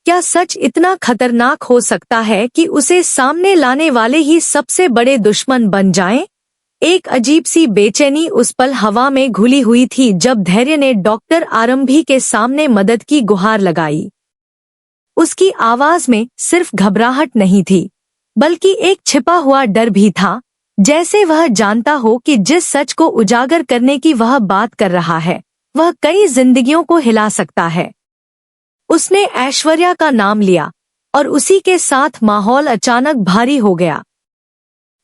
क्या सच इतना खतरनाक हो सकता है कि उसे सामने लाने वाले ही सबसे बड़े दुश्मन बन जाएं? एक अजीब सी बेचैनी उस पल हवा में घुली हुई थी जब धैर्य ने डॉक्टर आरंभी के सामने मदद की गुहार लगाई। उसकी आवाज में सिर्फ घबराहट नहीं थी, बल्कि एक छिपा हुआ डर भी था, जैसे वह जानता हो कि जिस सच को उजागर करने की वह बात कर रहा है, वह कई जिंदगियों को हिला सकता है। उसने ऐश्वर्या का नाम लिया और उसी के साथ माहौल अचानक भारी हो गया।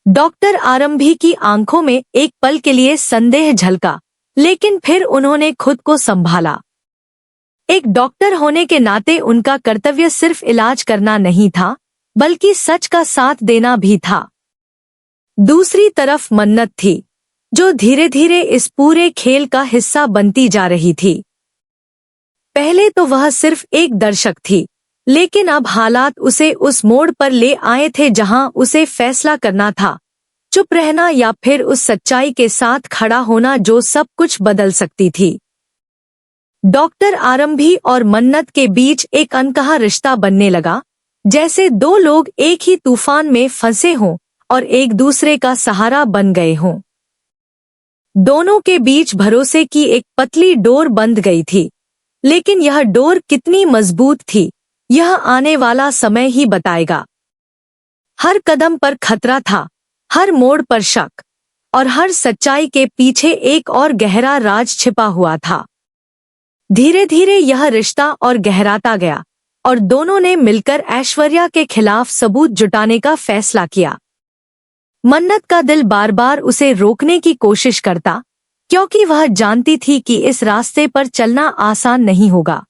डॉक्टर आरंभी की आंखों में एक पल के लिए संदेह झलका, लेकिन फिर उन्होंने खुद को संभाला। एक डॉक्टर होने के नाते उनका कर्तव्य सिर्फ इलाज करना नहीं था, बल्कि सच का साथ देना भी था। दूसरी तरफ मन्नत थी, जो धीरे धीरे इस पूरे खेल का हिस्सा बनती जा रही थी। पहले तो वह सिर्फ एक दर्शक थी, लेकिन अब हालात उसे उस मोड़ पर ले आए थे जहां उसे फैसला करना था, चुप रहना या फिर उस सच्चाई के साथ खड़ा होना जो सब कुछ बदल सकती थी। डॉक्टर आरंभी और मन्नत के बीच एक अनकहा रिश्ता बनने लगा, जैसे दो लोग एक ही तूफान में फंसे हों और एक दूसरे का सहारा बन गए हों। दोनों के बीच भरोसे की एक पतली डोर बंध गई थी, लेकिन यह डोर कितनी मजबूत थी, यह आने वाला समय ही बताएगा। हर कदम पर खतरा था, हर मोड़ पर शक, और हर सच्चाई के पीछे एक और गहरा राज छिपा हुआ था। धीरे धीरे यह रिश्ता और गहराता गया और दोनों ने मिलकर ऐश्वर्या के खिलाफ सबूत जुटाने का फैसला किया। मन्नत का दिल बार बार उसे रोकने की कोशिश करता, क्योंकि वह जानती थी कि इस रास्ते पर चलना आसान नहीं होगा।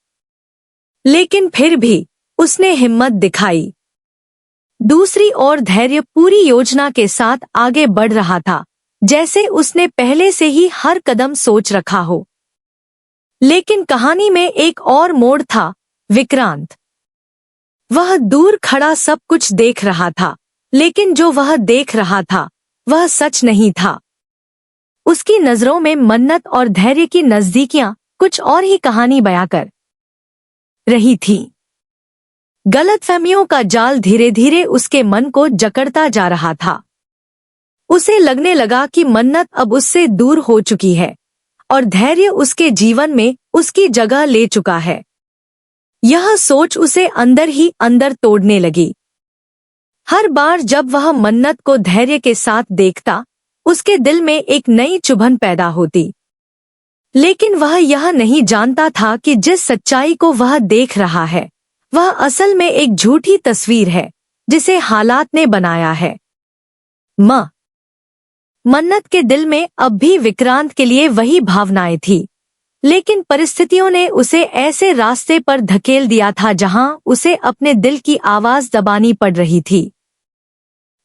लेकिन फिर भी उसने हिम्मत दिखाई। दूसरी ओर धैर्य पूरी योजना के साथ आगे बढ़ रहा था, जैसे उसने पहले से ही हर कदम सोच रखा हो। लेकिन कहानी में एक और मोड़ था, विक्रांत। वह दूर खड़ा सब कुछ देख रहा था, लेकिन जो वह देख रहा था, वह सच नहीं था। उसकी नजरों में मन्नत और धैर्य की नजदीकियां कुछ और ही कहानी बयां कर रही थी। गलतफहमियों का जाल धीरे धीरे उसके मन को जकड़ता जा रहा था। उसे लगने लगा कि मन्नत अब उससे दूर हो चुकी है और धैर्य उसके जीवन में उसकी जगह ले चुका है। यह सोच उसे अंदर ही अंदर तोड़ने लगी। हर बार जब वह मन्नत को धैर्य के साथ देखता, उसके दिल में एक नई चुभन पैदा होती। लेकिन वह यह नहीं जानता था कि जिस सच्चाई को वह देख रहा है, वह असल में एक झूठी तस्वीर है, जिसे हालात ने बनाया है। मन्नत के दिल में अब भी विक्रांत के लिए वही भावनाएं थी, लेकिन परिस्थितियों ने उसे ऐसे रास्ते पर धकेल दिया था जहां उसे अपने दिल की आवाज दबानी पड़ रही थी।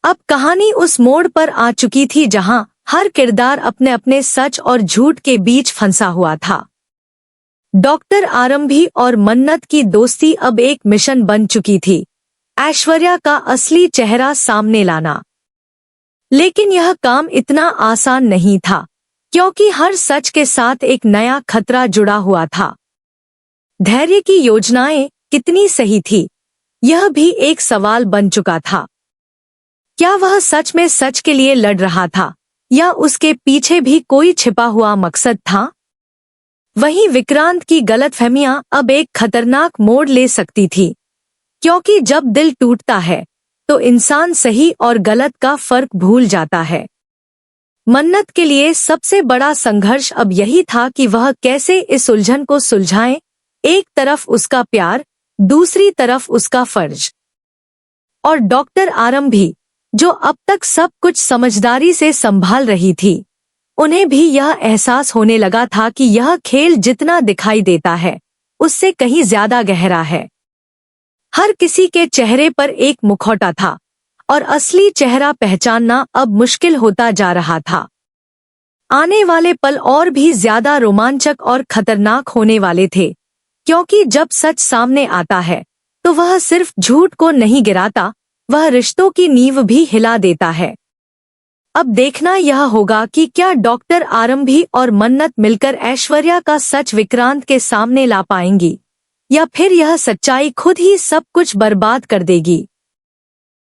अब कहानी उस मोड़ पर आ चुकी थी जहां हर किरदार अपने अपने सच और झूठ के बीच फंसा हुआ था। डॉक्टर आरंभी और मन्नत की दोस्ती अब एक मिशन बन चुकी थी, ऐश्वर्या का असली चेहरा सामने लाना। लेकिन यह काम इतना आसान नहीं था, क्योंकि हर सच के साथ एक नया खतरा जुड़ा हुआ था। धैर्य की योजनाएं कितनी सही थी, यह भी एक सवाल बन चुका था। क्या वह सच में सच के लिए लड़ रहा था, या उसके पीछे भी कोई छिपा हुआ मकसद था? वहीं विक्रांत की गलतफहमियां अब एक खतरनाक मोड़ ले सकती थी, क्योंकि जब दिल टूटता है तो इंसान सही और गलत का फर्क भूल जाता है। मन्नत के लिए सबसे बड़ा संघर्ष अब यही था कि वह कैसे इस उलझन को सुलझाए। एक तरफ उसका प्यार, दूसरी तरफ उसका फर्ज। और डॉक्टर आरंभी, जो अब तक सब कुछ समझदारी से संभाल रही थी, उन्हें भी यह एहसास होने लगा था कि यह खेल जितना दिखाई देता है, उससे कहीं ज्यादा गहरा है। हर किसी के चेहरे पर एक मुखौटा था, और असली चेहरा पहचानना अब मुश्किल होता जा रहा था। आने वाले पल और भी ज्यादा रोमांचक और खतरनाक होने वाले थे, क्योंकि जब सच सामने आता है तो वह सिर्फ झूठ को नहीं गिराता, वह रिश्तों की नींव भी हिला देता है। अब देखना यह होगा कि क्या डॉक्टर आरंभी और मन्नत मिलकर ऐश्वर्या का सच विक्रांत के सामने ला पाएंगी, या फिर यह सच्चाई खुद ही सब कुछ बर्बाद कर देगी।